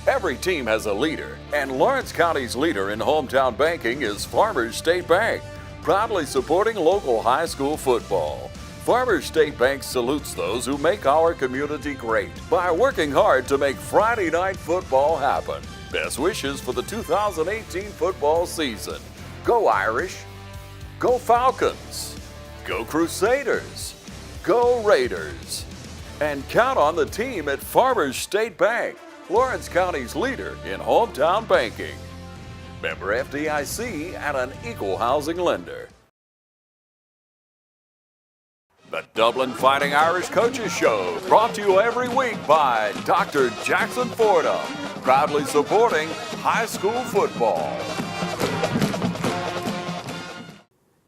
Every team has a leader, and Lawrence County's leader in hometown banking is Farmers State Bank, proudly supporting local high school football. Farmers State Bank salutes those who make our community great by working hard to make Friday night football happen. Best wishes for the 2018 football season. Go Irish, go Falcons, go Crusaders, go Raiders. And count on the team at Farmers State Bank, Lawrence County's leader in hometown banking. Member FDIC and an equal housing lender. The Dublin Fighting Irish Coaches Show, brought to you every week by Dr. Jackson Fordham, proudly supporting high school football.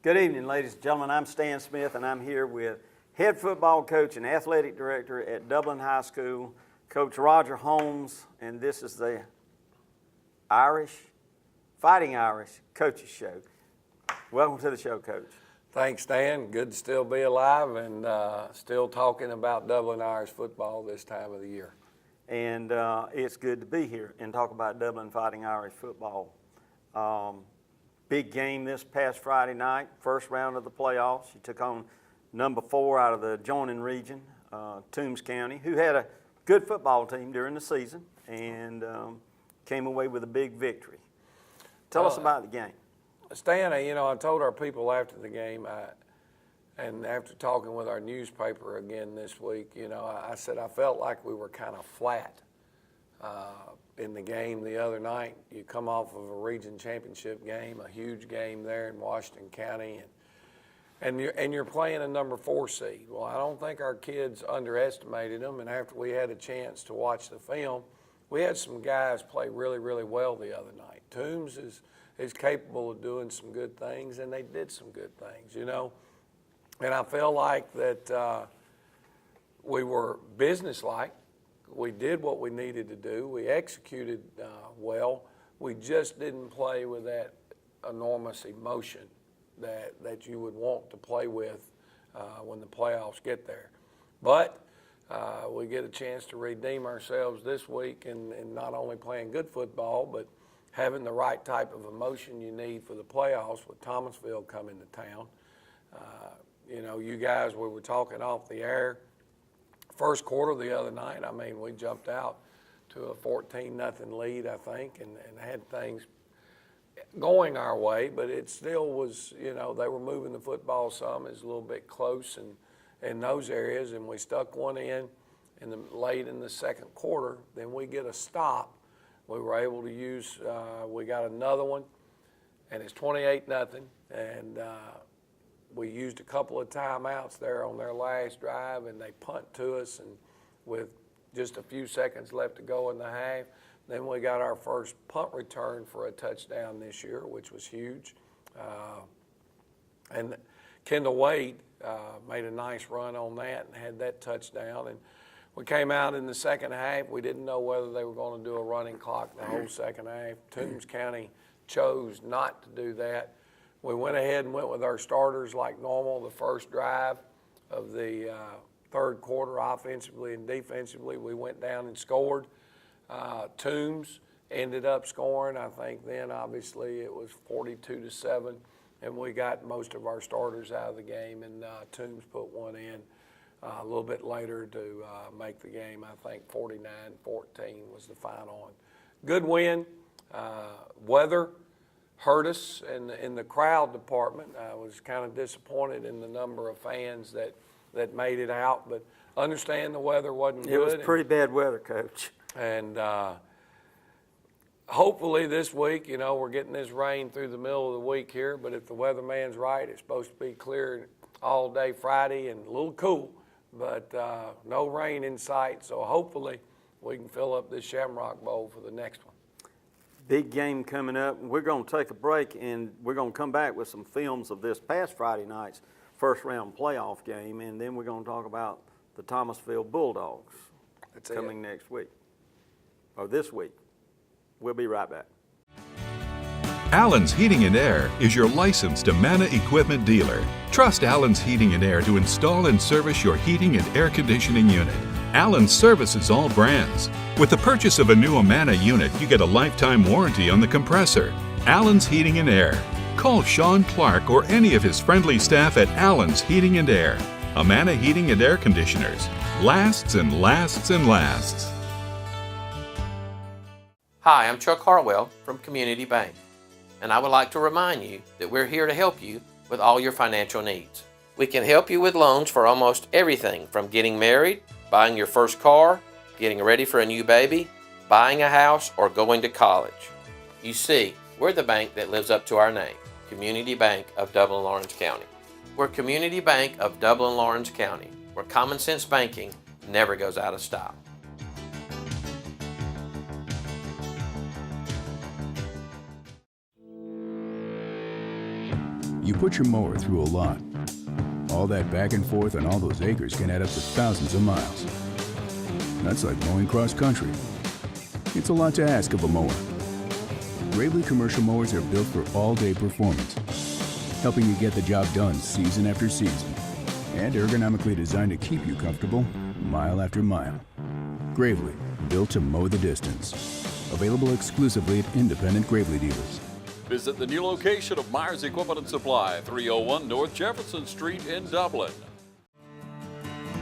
Good evening, ladies and gentlemen. I'm Stan Smith, and I'm here with head football coach and athletic director at Dublin High School, Coach Roger Holmes, and this is the Fighting Irish Coaches Show. Welcome to the show, Coach. Thanks, Stan. Good to still be alive and still talking about Dublin Irish football this time of the year. And it's good to be here and talk about Dublin Fighting Irish football. Big game this past Friday night, first round of the playoffs. You took on number 4 out of the adjoining region, Toombs County, who had a good football team during the season and came away with a big victory. Tell us about the game. Stan, I told our people after the game, and after talking with our newspaper again this week, I said I felt like we were kind of flat in the game the other night. You come off of a region championship game, a huge game there in Washington County, and you're playing a number 4 seed. Well, I don't think our kids underestimated them, and after we had a chance to watch the film, we had some guys play really, really well the other night. Toombs is capable of doing some good things, and they did some good things, And I feel like that we were businesslike. We did what we needed to do. We executed well. We just didn't play with that enormous emotion that you would want to play with when the playoffs get there. But we get a chance to redeem ourselves this week in not only playing good football, but having the right type of emotion you need for the playoffs with Thomasville coming to town. You guys, we were talking off the air. First quarter the other night, we jumped out to a 14-0 lead, I think, and had things going our way, but it still was, they were moving the football some. It was a little bit close in those areas, and we stuck one late in the second quarter. Then we get a stop. We were able to use, we got another one, and it's 28-0, and we used a couple of timeouts there on their last drive, and they punt to us, and with just a few seconds left to go in the half, then we got our first punt return for a touchdown this year, which was huge. And Kendall Wade made a nice run on that and had that touchdown. And we came out in the second half. We didn't know whether they were going to do a running clock the whole second half. Toombs County chose not to do that. We went ahead and went with our starters like normal. The first drive of the third quarter, offensively and defensively, we went down and scored. Toombs ended up scoring. I think then obviously it was 42-7, and we got most of our starters out of the game, and Toombs put one in a little bit later to make the game. I think 49-14 was the final one. Good win. Weather hurt us in the crowd department. I was kind of disappointed in the number of fans that made it out, but understand the weather wasn't good. It was pretty bad weather, Coach. And hopefully this week, we're getting this rain through the middle of the week here, but if the weatherman's right, it's supposed to be clear all day Friday and a little cool, but no rain in sight, so hopefully we can fill up this Shamrock Bowl for the next one. Big game coming up. We're going to take a break, and we're going to come back with some films of this past Friday night's first round playoff game, and then we're going to talk about the Thomasville Bulldogs coming next week, or this week. We'll be right back. Allen's Heating and Air is your licensed Amana equipment dealer. Trust Allen's Heating and Air to install and service your heating and air conditioning unit. Allen services all brands. With the purchase of a new Amana unit, you get a lifetime warranty on the compressor. Allen's Heating and Air. Call Sean Clark or any of his friendly staff at Allen's Heating and Air. Amana Heating and Air Conditioners. Lasts and lasts and lasts. Hi, I'm Chuck Harwell from Community Bank, and I would like to remind you that we're here to help you with all your financial needs. We can help you with loans for almost everything from getting married, buying your first car, getting ready for a new baby, buying a house, or going to college. You see, we're the bank that lives up to our name, Community Bank of Dublin-Lawrence County. We're Community Bank of Dublin-Lawrence County, where common sense banking never goes out of style. You put your mower through a lot. All that back and forth on all those acres can add up to thousands of miles. That's like mowing cross country. It's a lot to ask of a mower. Gravely commercial mowers are built for all-day performance, helping you get the job done season after season, and ergonomically designed to keep you comfortable mile after mile. Gravely, built to mow the distance. Available exclusively at independent Gravely dealers. Visit the new location of Myers Equipment and Supply, 301 North Jefferson Street in Dublin.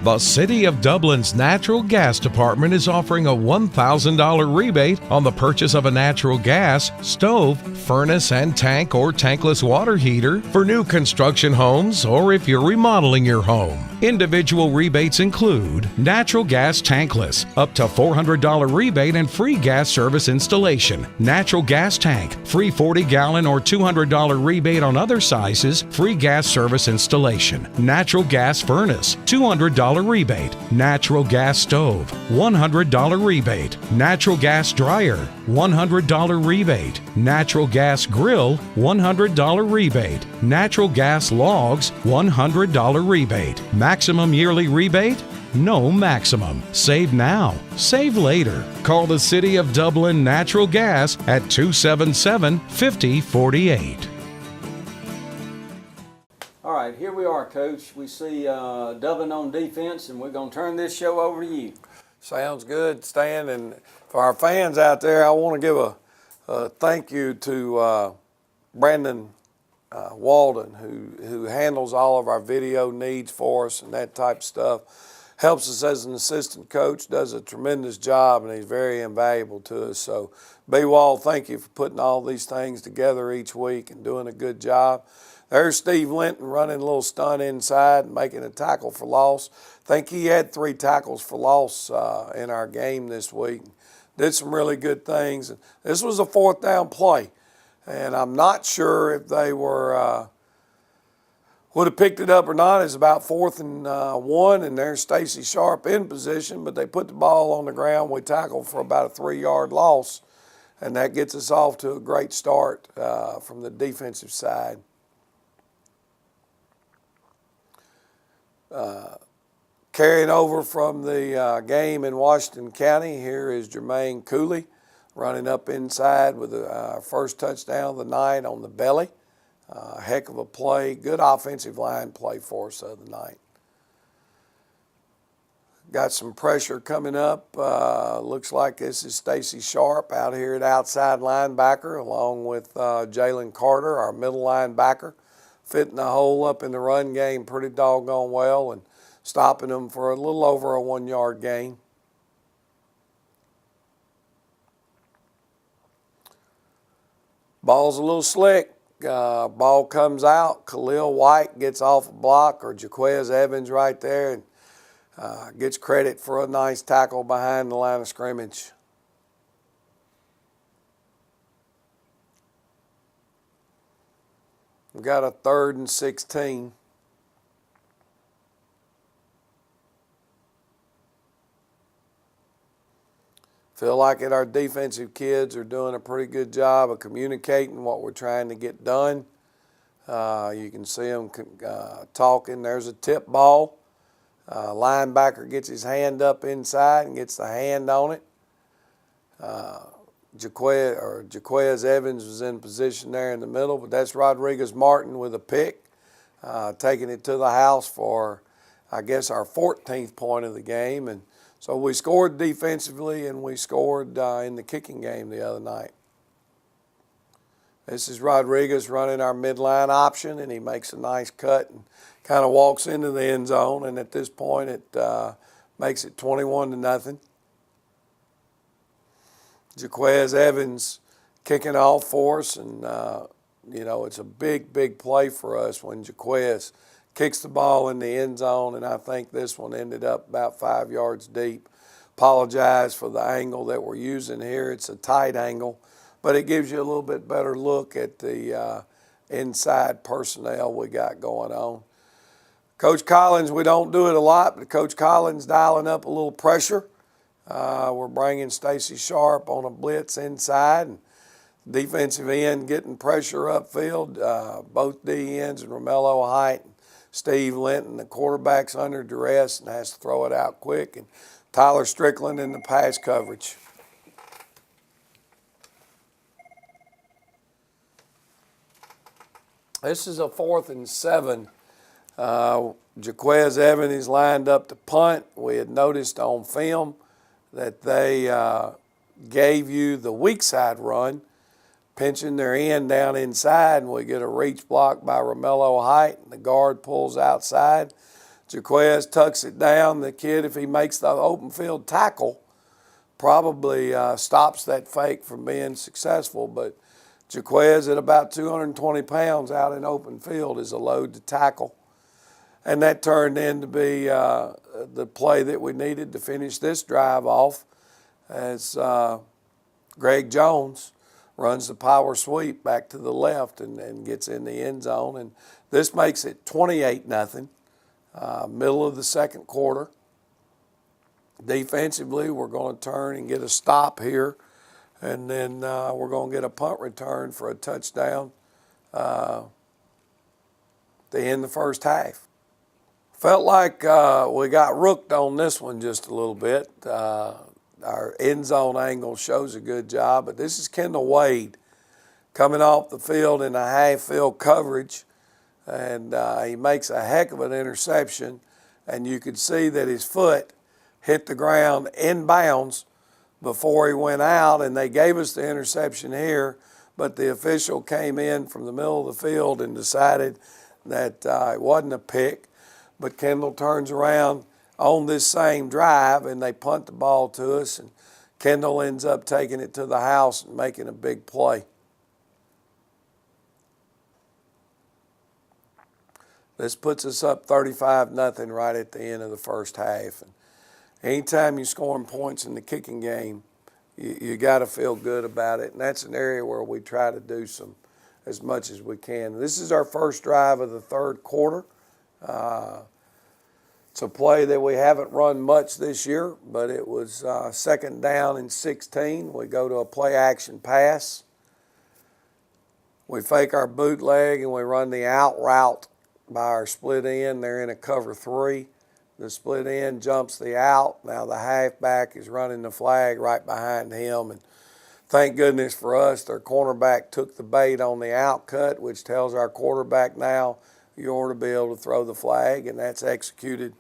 The City of Dublin's Natural Gas Department is offering a $1,000 rebate on the purchase of a natural gas, stove, furnace and tank or tankless water heater for new construction homes or if you're remodeling your home. Individual rebates include natural gas tankless, up to $400 rebate and free gas service installation. Natural gas tank, free 40-gallon or $200 rebate on other sizes, free gas service installation. Natural gas furnace, $200 rebate. Natural gas stove, $100 rebate. Natural gas dryer, $100 rebate. Natural gas grill, $100 rebate. Natural gas logs, $100 rebate. Maximum yearly rebate? No maximum. Save now. Save later. Call the City of Dublin Natural Gas at 277-5048. All right, here we are, Coach. We see Dublin on defense, and we're going to turn this show over to you. Sounds good, Stan. And for our fans out there, I want to give a thank you to Brandon Walden, who handles all of our video needs for us and that type of stuff. Helps us as an assistant coach, does a tremendous job, and he's very invaluable to us. So, B-Wall, thank you for putting all these things together each week and doing a good job. There's Steve Linton running a little stunt inside and making a tackle for loss. I think he had 3 tackles for loss in our game this week. Did some really good things. This was a 4th down play, and I'm not sure if they were would have picked it up or not. It's about 4th and 1, and there's Stacy Sharp in position, but they put the ball on the ground. We tackled for about a 3-yard loss, and that gets us off to a great start from the defensive side. Carrying over from the game in Washington County, here is Jermaine Cooley running up inside with the first touchdown of the night on the belly. Heck of a play, good offensive line play for us the other night. Got some pressure coming up. Looks like this is Stacy Sharp out here at outside linebacker along with Jalen Carter, our middle linebacker, fitting the hole up in the run game pretty doggone well and stopping them for a little over a 1-yard gain. Ball's a little slick. Ball comes out. Khalil White gets off a block, or Jaquez Evans right there, and gets credit for a nice tackle behind the line of scrimmage. We've got a 3rd and 16. Feel like our defensive kids are doing a pretty good job of communicating what we're trying to get done. You can see them talking. There's a tip ball. Linebacker gets his hand up inside and gets the hand on it. Jaquez Evans was in position there in the middle, but that's Rodriguez Martin with a pick, taking it to the house for, I guess, our 14th point of the game. And So we scored defensively, and we scored in the kicking game the other night. This is Rodriguez running our midline option, and he makes a nice cut and kind of walks into the end zone. And at this point, it makes it 21-0. Jaquez Evans kicking off for us, and it's a big play for us when Jaquez kicks the ball in the end zone, and I think this one ended up about 5 yards deep. Apologize for the angle that we're using here. It's a tight angle, but it gives you a little bit better look at the inside personnel we got going on. Coach Collins, we don't do it a lot, but Coach Collins dialing up a little pressure. We're bringing Stacy Sharp on a blitz inside, and defensive end getting pressure upfield. Both D ends and Romello Height and Steve Linton, the quarterback's under duress and has to throw it out quick, and Tyler Strickland in the pass coverage. This is a 4th and 7. Jaquez Evans is lined up to punt. We had noticed on film that they gave you the weak side run, pinching their end down inside, and we get a reach block by Romello Height, and the guard pulls outside. Jaquez tucks it down. The kid, if he makes the open field tackle, probably stops that fake from being successful, but Jaquez at about 220 pounds out in open field is a load to tackle. And that turned in to be the play that we needed to finish this drive off as Greg Jones runs the power sweep back to the left and gets in the end zone. And this makes it 28-0, middle of the second quarter. Defensively, we're going to turn and get a stop here, and then we're going to get a punt return for a touchdown to end the first half. Felt like we got rooked on this one just a little bit. Our end zone angle shows a good job, but this is Kendall Wade coming off the field in a half-field coverage, and he makes a heck of an interception, and you could see that his foot hit the ground inbounds before he went out, and they gave us the interception here, but the official came in from the middle of the field and decided that it wasn't a pick. But Kendall turns around on this same drive, and they punt the ball to us, and Kendall ends up taking it to the house and making a big play. This puts us up 35-0 right at the end of the first half. And anytime you're scoring points in the kicking game, you got to feel good about it, and that's an area where we try to do as much as we can. This is our first drive of the third quarter. It's a play that we haven't run much this year, but it was 2nd down and 16. We go to a play action pass. We fake our bootleg and we run the out route by our split end. They're in a cover 3. The split end jumps the out. Now the halfback is running the flag right behind him. And thank goodness for us, their cornerback took the bait on the out cut, which tells our quarterback now you ought to be able to throw the flag, and that's executed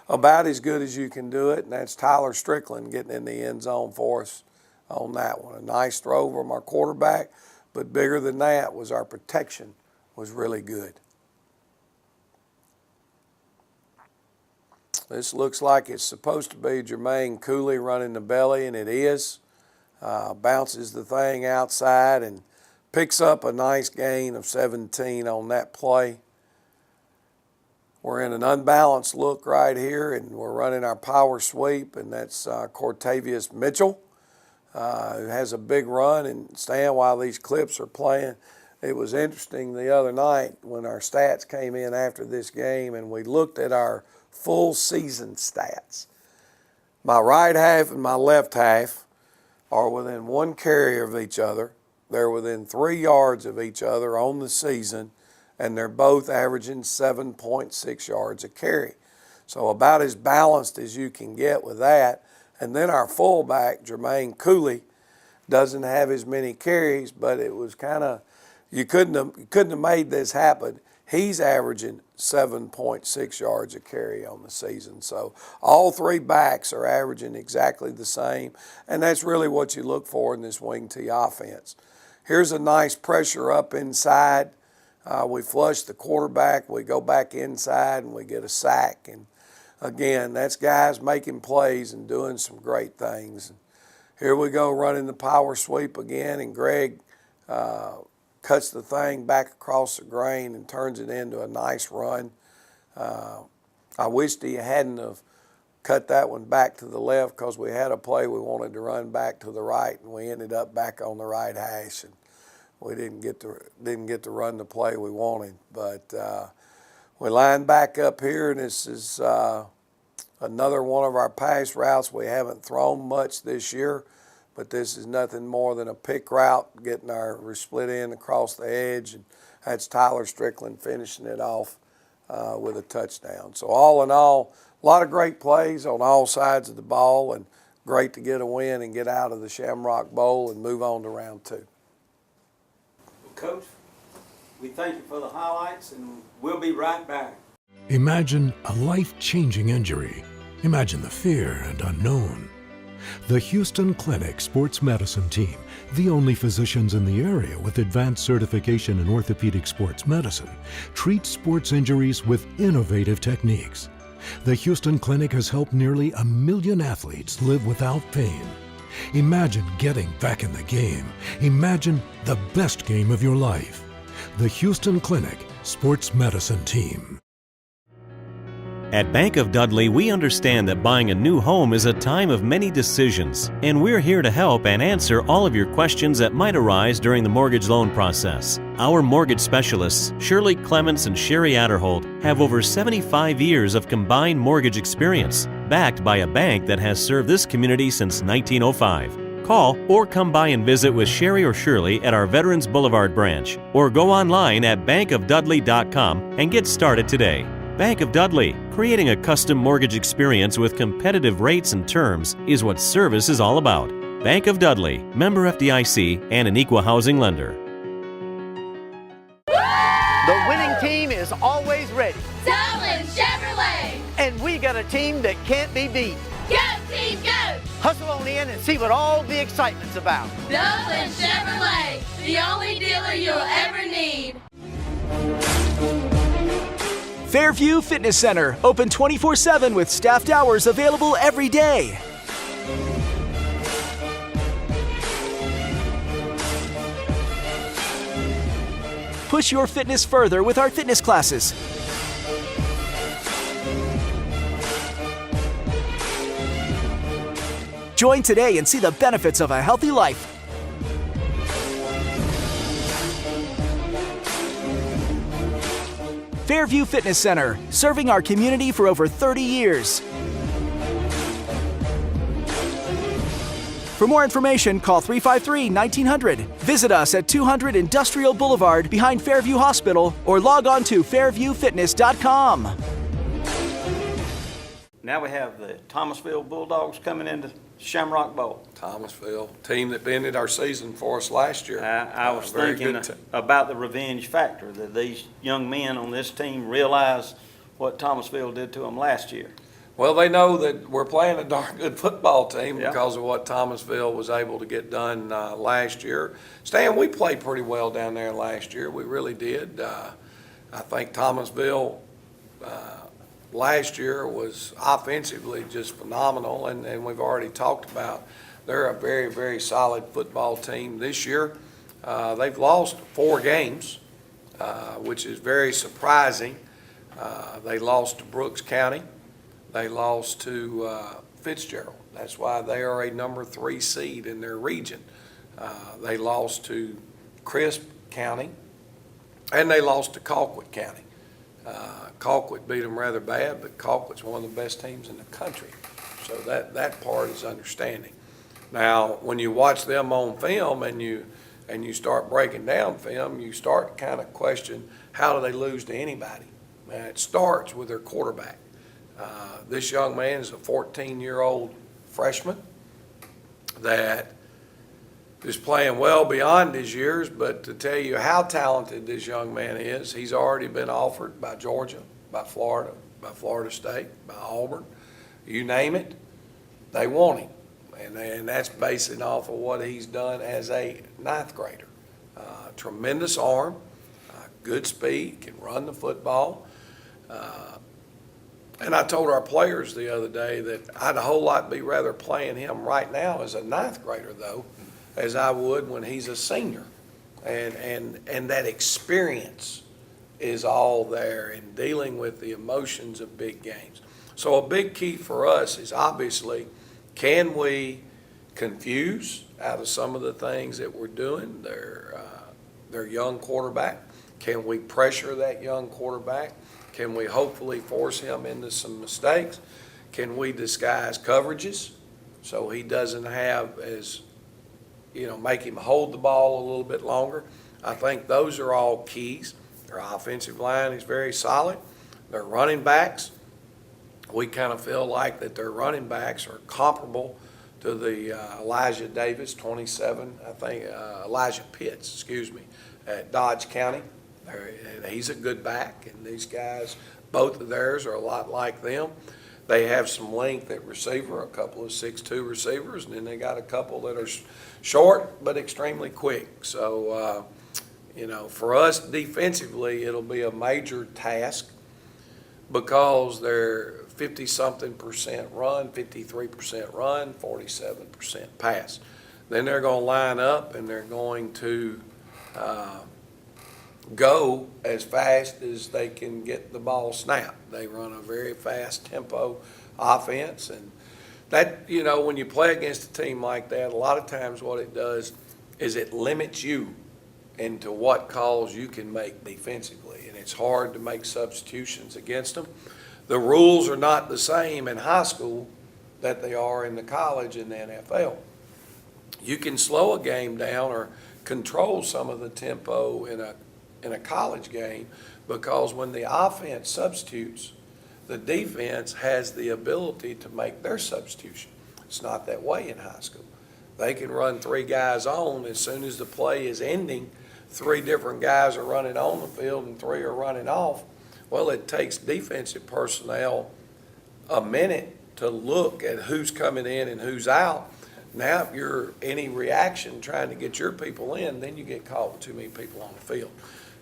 about as good as you can do it, and that's Tyler Strickland getting in the end zone for us on that one. A nice throw from our quarterback, but bigger than that was our protection was really good. This looks like it's supposed to be Jermaine Cooley running the belly, and it is. Bounces the thing outside and picks up a nice gain of 17 on that play. We're in an unbalanced look right here, and we're running our power sweep, and that's Cortavius Mitchell, who has a big run. And Stan, while these clips are playing, it was interesting the other night when our stats came in after this game, and we looked at our full season stats. My right half and my left half are within 1 carry of each other. They're within 3 yards of each other on the season, and they're both averaging 7.6 yards a carry. So about as balanced as you can get with that. And then our fullback, Jermaine Cooley, doesn't have as many carries, but it was kind of, you couldn't have made this happen He's averaging 7.6 yards a carry on the season. So all three backs are averaging exactly the same, and that's really what you look for in this wing T offense. Here's a nice pressure up inside. We flush the quarterback, we go back inside, and we get a sack. And again, that's guys making plays and doing some great things. Here we go running the power sweep again, and Greg cuts the thing back across the grain and turns it into a nice run. I wished he hadn't have cut that one back to the left because we had a play we wanted to run back to the right, and we ended up back on the right hash, and we didn't get to run the play we wanted. But we line back up here, and this is another one of our pass routes. We haven't thrown much this year, but this is nothing more than a pick route, getting our split in across the edge, and that's Tyler Strickland finishing it off with a touchdown. So all in all, a lot of great plays on all sides of the ball, and great to get a win and get out of the Shamrock Bowl and move on to round 2. Coach, we thank you for the highlights, and we'll be right back. Imagine a life-changing injury. Imagine the fear and unknown. The Houston Clinic Sports Medicine Team, the only physicians in the area with advanced certification in orthopedic sports medicine, treats sports injuries with innovative techniques. The Houston Clinic has helped nearly 1 million athletes live without pain. Imagine getting back in the game. Imagine the best game of your life. The Houston Clinic Sports Medicine Team. At Bank of Dudley, we understand that buying a new home is a time of many decisions, and we're here to help and answer all of your questions that might arise during the mortgage loan process. Our mortgage specialists, Shirley Clements and Sherry Adderholt, have over 75 years of combined mortgage experience, backed by a bank that has served this community since 1905. Call or come by and visit with Sherry or Shirley at our Veterans Boulevard branch, or go online at bankofdudley.com and get started today. Bank of Dudley, creating a custom mortgage experience with competitive rates and terms is what service is all about. Bank of Dudley, member FDIC, and an equal housing lender. The winning team is always ready. Dublin Chevrolet! And we got a team that can't be beat. Go team, go! Hustle on in and see what all the excitement's about. Dublin Chevrolet, the only dealer you'll ever need. Fairview Fitness Center, open 24/7 with staffed hours available every day. Push your fitness further with our fitness classes. Join today and see the benefits of a healthy life. Fairview Fitness Center, serving our community for over 30 years. For more information, call 353-1900. Visit us at 200 Industrial Boulevard behind Fairview Hospital, or log on to fairviewfitness.com. Now we have the Thomasville Bulldogs coming into Shamrock Bowl. Thomasville, team that ended our season for us last year. I was thinking about the revenge factor, that these young men on this team realize what Thomasville did to them last year. Well, they know that we're playing a darn good football team because of what Thomasville was able to get done last year. Stan, we played pretty well down there last year. We really did. I think Thomasville last year was offensively just phenomenal, and we've already talked about they're a very, very solid football team this year. They've lost 4 games, which is very surprising. They lost to Brooks County. They lost to Fitzgerald. That's why they are a number 3 seed in their region. They lost to Crisp County, and they lost to Colquitt County. Colquitt beat them rather bad, but Colquitt's one of the best teams in the country. So that part is understanding. Now, when you watch them on film and you start breaking down film, you start to kind of question, how do they lose to anybody? Man, it starts with their quarterback. This young man is a 14-year-old freshman that just playing well beyond his years, but to tell you how talented this young man is, he's already been offered by Georgia, by Florida State, by Auburn, you name it, they want him. And that's basing off of what he's done as a ninth grader. Tremendous arm, good speed, can run the football. And I told our players the other day that I'd a whole lot be rather playing him right now as a ninth grader, though, as I would when he's a senior. And that experience is all there in dealing with the emotions of big games. So a big key for us is obviously, can we confuse out of some of the things that we're doing their young quarterback? Can we pressure that young quarterback? Can we hopefully force him into some mistakes? Can we disguise coverages so he doesn't have make him hold the ball a little bit longer? I think those are all keys. Their offensive line is very solid. Their running backs, we kind of feel like that their running backs are comparable to the Elijah Davis, 27, I think, Elijah Pitts, excuse me, at Dodge County. He's a good back, and these guys, both of theirs are a lot like them. They have some length at receiver, a couple of 6'2" receivers, and then they got a couple that are short but extremely quick. So, for us defensively, it'll be a major task because they're 50-something% run, 53% run, 47% pass. Then they're going to line up and they're going to go as fast as they can get the ball snapped. They run a very fast tempo offense, and that, when you play against a team like that, a lot of times what it does is it limits you into what calls you can make defensively, and it's hard to make substitutions against them. The rules are not the same in high school that they are in the college and the NFL. You can slow a game down or control some of the tempo in a college game because when the offense substitutes, the defense has the ability to make their substitution. It's not that way in high school. They can run three guys on. As soon as the play is ending, three different guys are running on the field and three are running off. Well, it takes defensive personnel a minute to look at who's coming in and who's out. Now, if you're any reaction trying to get your people in, then you get caught with too many people on the field.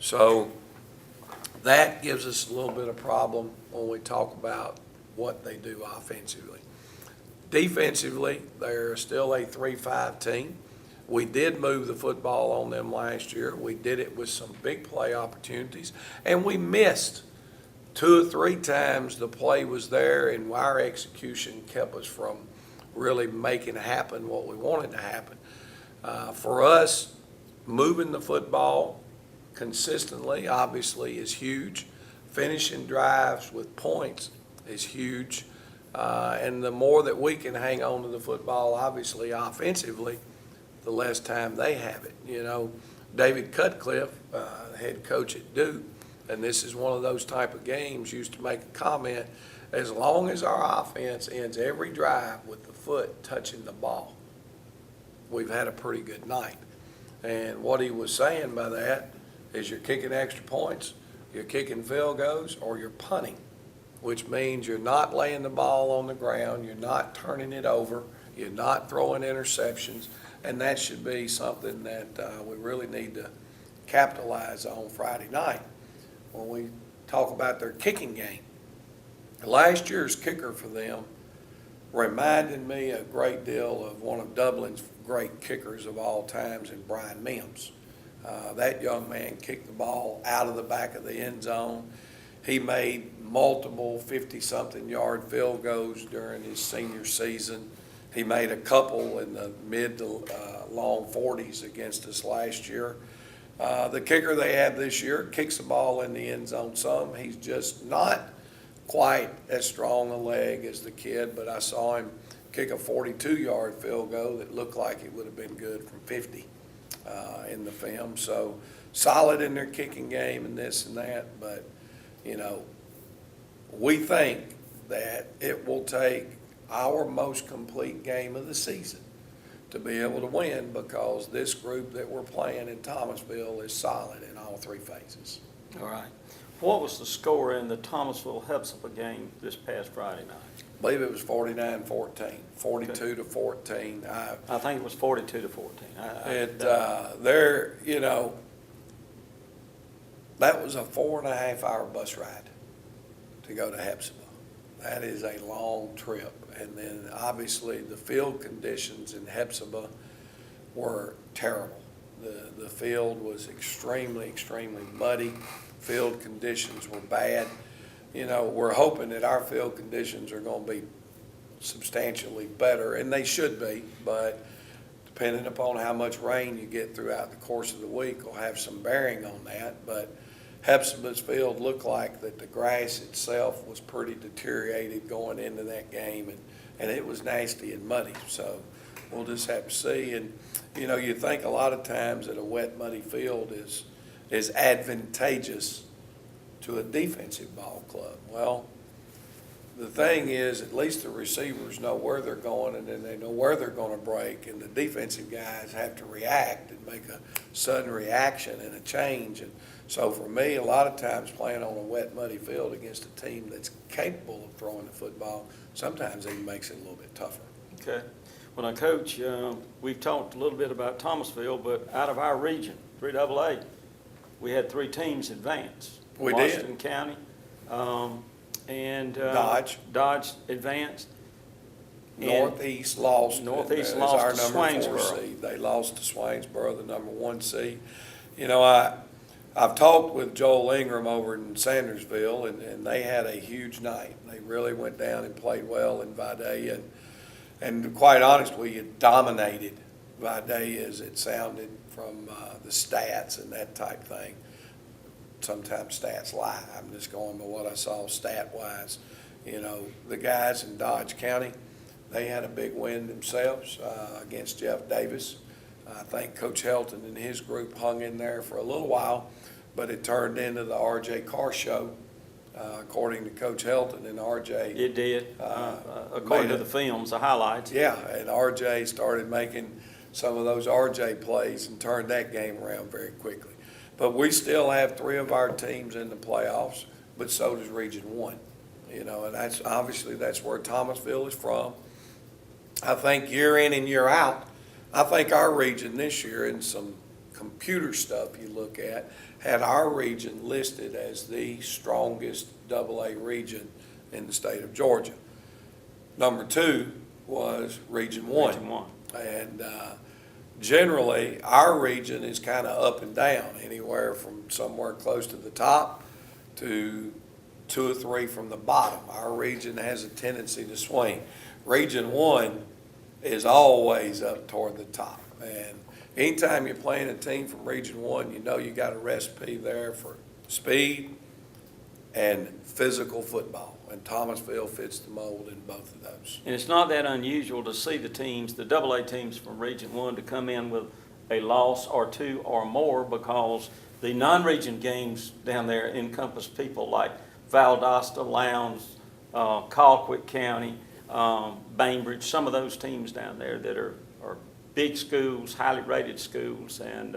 So that gives us a little bit of problem when we talk about what they do offensively. Defensively, they're still a 3-5 team. We did move the football on them last year. We did it with some big play opportunities, and we missed 2 or 3 times. The play was there, and our execution kept us from really making happen what we wanted to happen. For us, moving the football consistently, obviously, is huge. Finishing drives with points is huge. And the more that we can hang on to the football, obviously, offensively, the less time they have it. David Cutcliffe, head coach at Duke, and this is one of those type of games, used to make a comment, as long as our offense ends every drive with the foot touching the ball, we've had a pretty good night. And what he was saying by that is you're kicking extra points, you're kicking field goals, or you're punting, which means you're not laying the ball on the ground, you're not turning it over, you're not throwing interceptions, and that should be something that we really need to capitalize on Friday night when we talk about their kicking game. Last year's kicker for them reminded me a great deal of one of Dublin's great kickers of all times in Brian Mims. That young man kicked the ball out of the back of the end zone. He made multiple 50-something yard field goals during his senior season. He made a couple in the mid to long 40s against us last year. The kicker they have this year kicks the ball in the end zone some. He's just not quite as strong a leg as the kid, but I saw him kick a 42-yard field goal that looked like it would have been good from 50 in the film. So solid in their kicking game and this and that, but, we think that it will take our most complete game of the season to be able to win, because this group that we're playing in Thomasville is solid in all three phases. All right. What was the score in the Thomasville-Hepzibah game this past Friday night? I believe it was 49-14, 42-14. I think it was 42-14. That was a 4.5-hour bus ride to go to Hepzibah. That is a long trip. And then obviously the field conditions in Hepzibah were terrible. The field was extremely, extremely muddy. Field conditions were bad. We're hoping that our field conditions are going to be substantially better, and they should be, but depending upon how much rain you get throughout the course of the week will have some bearing on that. But Hepzibah's field looked like that the grass itself was pretty deteriorated going into that game, and it was nasty and muddy. So we'll just have to see. And you think a lot of times that a wet, muddy field is advantageous to a defensive ball club. Well, the thing is, at least the receivers know where they're going, and then they know where they're going to break, and the defensive guys have to react and make a sudden reaction and a change. And so for me, a lot of times playing on a wet, muddy field against a team that's capable of throwing the football sometimes even makes it a little bit tougher. Okay. Well, now, Coach, we've talked a little bit about Thomasville, but out of our region, 3AA, we had 3 teams advance. We Washington did. County, and Dodge advanced. Northeast lost. Northeast as lost our to number 4 Swainsboro. seed. They lost to Swainsboro, the number 1 seed. I've talked with Joel Ingram over in Sandersville, and they had a huge night. They really went down and played well in Vidalia, and quite honestly, it dominated Vidalia as it sounded from the stats and that type thing. Sometimes stats lie. I'm just going by what I saw stat-wise. The guys in Dodge County, they had a big win themselves against Jeff Davis. I think Coach Helton and his group hung in there for a little while, but it turned into the R.J. Carr show, according to Coach Helton and R.J. It did, according to the films, the highlights. Yeah, and R.J. started making some of those R.J. plays and turned that game around very quickly. But we still have 3 of our teams in the playoffs, but so does Region 1. And that's obviously that's where Thomasville is from. I think year in and year out, I think our region this year, in some computer stuff you look at, had our region listed as the strongest AA region in the state of Georgia. Number 2 was Region 1. Region 1. And generally, our region is kind of up and down, anywhere from somewhere close to the top to 2 or 3 from the bottom. Our region has a tendency to swing. Region 1 is always up toward the top. And anytime you're playing a team from Region 1, you got a recipe there for speed and physical football. And Thomasville fits the mold in both of those. And it's not that unusual to see the teams, the AA teams from Region 1, to come in with a loss or 2 or more, because the non-region games down there encompass people like Valdosta, Lowndes, Colquitt County, Bainbridge, some of those teams down there that are big schools, highly rated schools. And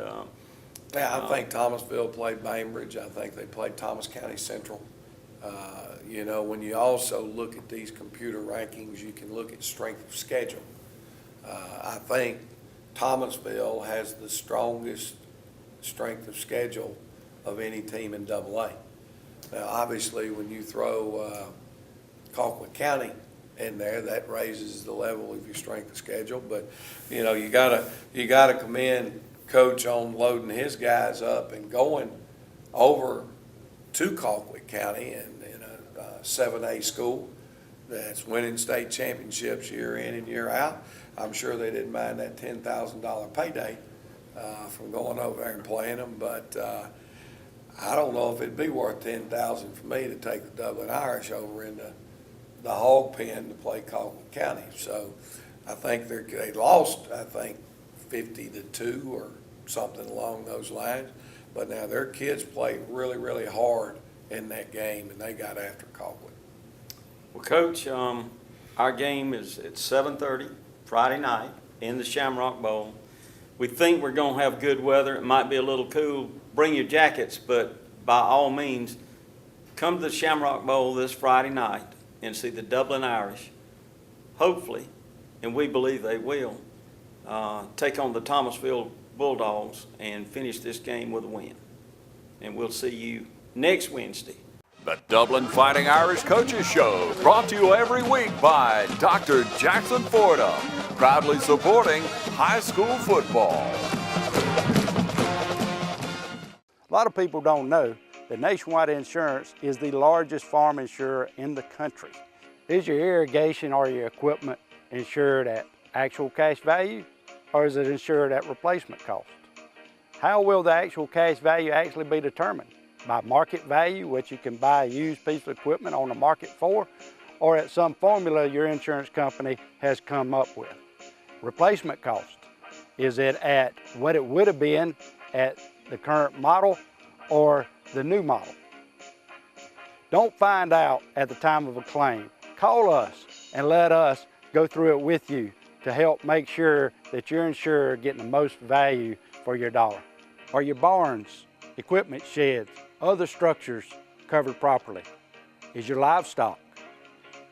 I think Thomasville played Bainbridge. I think they played Thomas County Central. When you also look at these computer rankings, you can look at strength of schedule. I think Thomasville has the strongest strength of schedule of any team in AA. Now, obviously, when you throw Colquitt County in there, that raises the level of your strength of schedule. But you gotta commend Coach on loading his guys up and going over to Colquitt County in a 7A school that's winning state championships year in and year out. I'm sure they didn't mind that $10,000 payday from going over there and playing them, but I don't know if it'd be worth $10,000 for me to take the Dublin Irish over into the hog pen to play Colquitt County. So I think they lost, 50-2 or something along those lines. But now their kids played really, really hard in that game, and they got after Colquitt. Well, Coach, our game is at 7:30 Friday night. in the Shamrock Bowl. We think we're going to have good weather. It might be a little cool. Bring your jackets, but by all means, come to the Shamrock Bowl this Friday night and see the Dublin Irish, hopefully, and we believe they will, take on the Thomasville Bulldogs and finish this game with a win. And we'll see you next Wednesday. The Dublin Fighting Irish Coaches Show, brought to you every week by Dr. Jackson Forda, proudly supporting high school football. A lot of people don't know that Nationwide Insurance is the largest farm insurer in the country. Is your irrigation or your equipment insured at actual cash value, or is it insured at replacement cost? How will the actual cash value actually be determined? By market value, which you can buy a used piece of equipment on the market for, or at some formula your insurance company has come up with. Replacement cost, is it at what it would have been at the current model or the new model? Don't find out at the time of a claim. Call us and let us go through it with you to help make sure that you're insured getting the most value for your dollar. Are your barns, equipment sheds, other structures covered properly? Is your livestock?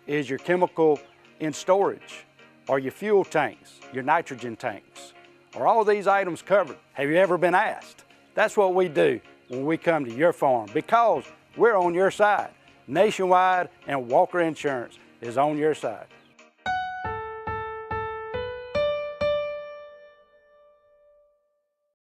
Is your chemical in storage? Are your fuel tanks, your nitrogen tanks? Are all these items covered? Have you ever been asked? That's what we do when we come to your farm, because we're on your side. Nationwide and Walker Insurance is on your side.